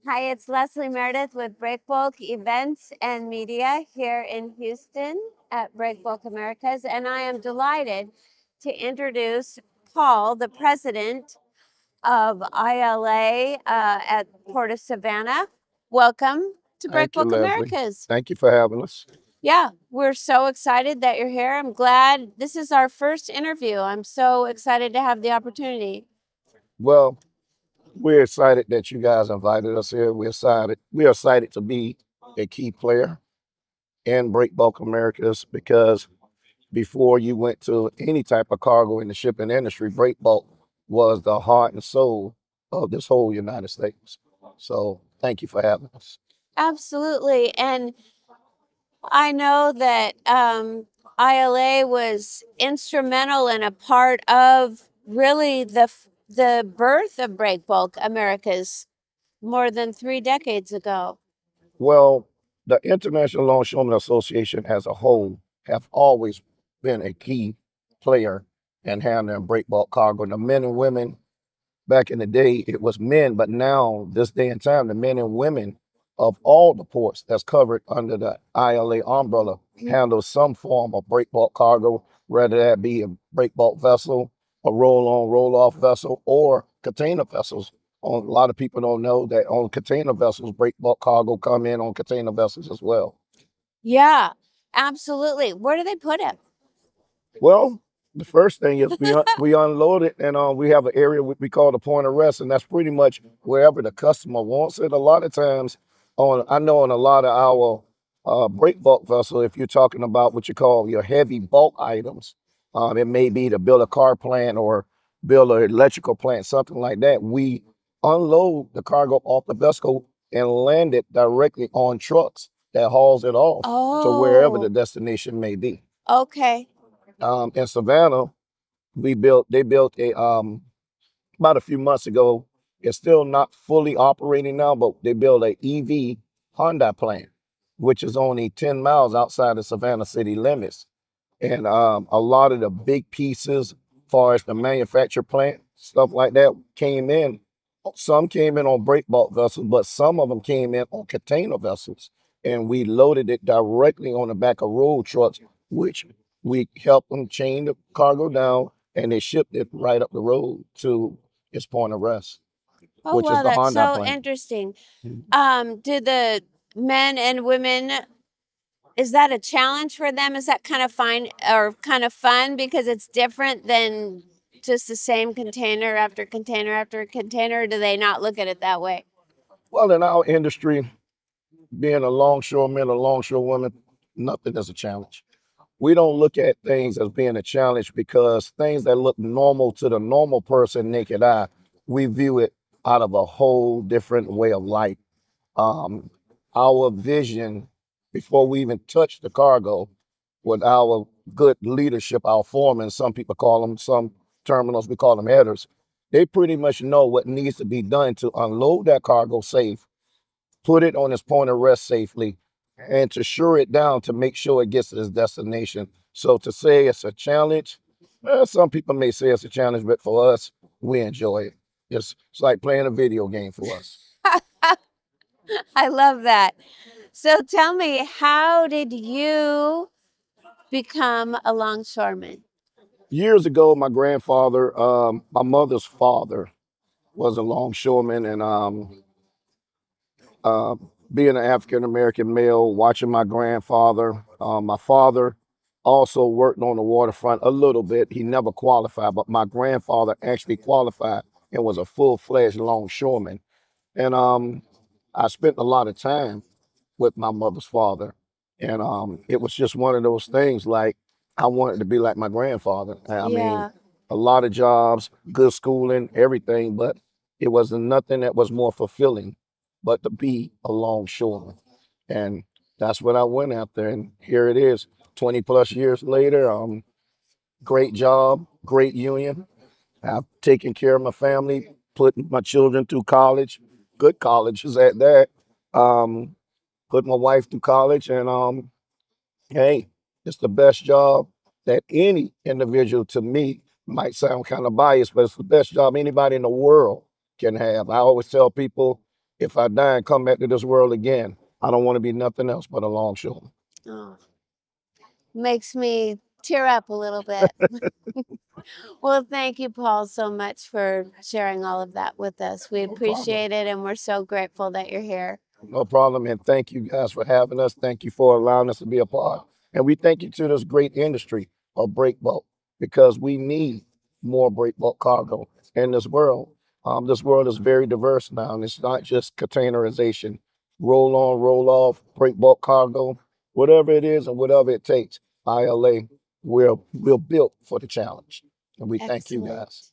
Hi, it's Leslie Meredith with Breakbulk Events and Media here in Houston at Breakbulk Americas, and I am delighted to introduce Paul, the president of ILA at Port of Savannah. Welcome to Thank you, Breakbulk Leslie. Americas. Thank you for having us. Yeah, we're so excited that you're here. I'm glad this is our first interview. I'm so excited to have the opportunity. Well, we're excited that you guys invited us here. We're excited to be a key player in Breakbulk Americas because before you went to any type of cargo in the shipping industry, Breakbulk was the heart and soul of this whole United States. So thank you for having us. Absolutely. And I know that ILA was instrumental and a part of really the birth of Breakbulk Americas more than 3 decades ago. Well, the International Longshoremen Association as a whole have always been a key player in handling breakbulk cargo. The men and women back in the day, it was men, but now, this day and time, the men and women of all the ports that's covered under the ILA umbrella handle some form of breakbulk cargo, whether that be a breakbulk vessel, a roll-on, roll-off vessel, or container vessels. A lot of people don't know that on container vessels, breakbulk cargo come in on container vessels as well. Yeah, absolutely. Where do they put it? Well, the first thing is we unload it, and we have an area we call the point of rest, and that's pretty much wherever the customer wants it. A lot of times, I know on a lot of our break bulk vessel, if you're talking about what you call your heavy bulk items, it may be to build a car plant or build an electrical plant, something like that. We unload the cargo off the vessel and land it directly on trucks that hauls it off to wherever the Oh, destination may be. okay. In Savannah, they built a about a few months ago. It's still not fully operating now, but they built a EV Honda plant, which is only 10 miles outside the Savannah city limits. And a lot of the big pieces, far as the manufacture plant, stuff like that, came in. Some came in on break bulk vessels, but some of them came in on container vessels. And we loaded it directly on the back of road trucks, which we helped them chain the cargo down and they shipped it right up the road to its point of rest, Oh, which is wow, the that's Honda so plant. interesting. Do the men and women, is that a challenge for them? Is that kind of fine or kind of fun because it's different than just the same container after container after container? Or do they not look at it that way? Well, in our industry, being a longshoreman or longshorewoman, nothing is a challenge. We don't look at things as being a challenge because things that look normal to the normal person, naked eye, we view it out of a whole different way of life. Um, our vision before we even touch the cargo with our good leadership, our foremen, some people call them, some terminals, we call them headers. They pretty much know what needs to be done to unload that cargo safe, put it on its point of rest safely, and to shore it down to make sure it gets to its destination. So to say it's a challenge, some people may say it's a challenge, but for us, we enjoy it. It's like playing a video game for us. I love that. So tell me, how did you become a longshoreman? Years ago, my grandfather, my mother's father, was a longshoreman, and uh, being an African American male, watching my grandfather, my father also worked on the waterfront a little bit. He never qualified, but my grandfather actually qualified and was a full-fledged longshoreman. And I spent a lot of time with my mother's father, and it was just one of those things. Like I wanted to be like my grandfather. I mean, Yeah. a lot of jobs, good schooling, everything, but it wasn't nothing that was more fulfilling but to be a longshoreman. And that's what I went after. And here it is, 20 plus years later. Great job, great union. I've taken care of my family, put my children through college, good colleges at that. Um, put my wife through college, and hey, it's the best job that any individual, to me, might sound kind of biased, but it's the best job anybody in the world can have. I always tell people If I die and come back to this world again, I don't want to be nothing else but a longshoreman. Oh, makes me tear up a little bit. Well, thank you, Paul, so much for sharing all of that with us. We appreciate it, and we're so grateful that you're here. No problem. And thank you guys for having us. Thank you for allowing us to be a part. And we thank you to this great industry of breakbulk, because we need more breakbulk cargo in this world. This world is very diverse now, and it's not just containerization, roll on, roll off, breakbulk cargo, whatever it is and whatever it takes. ILA, we're built for the challenge. And we thank you guys.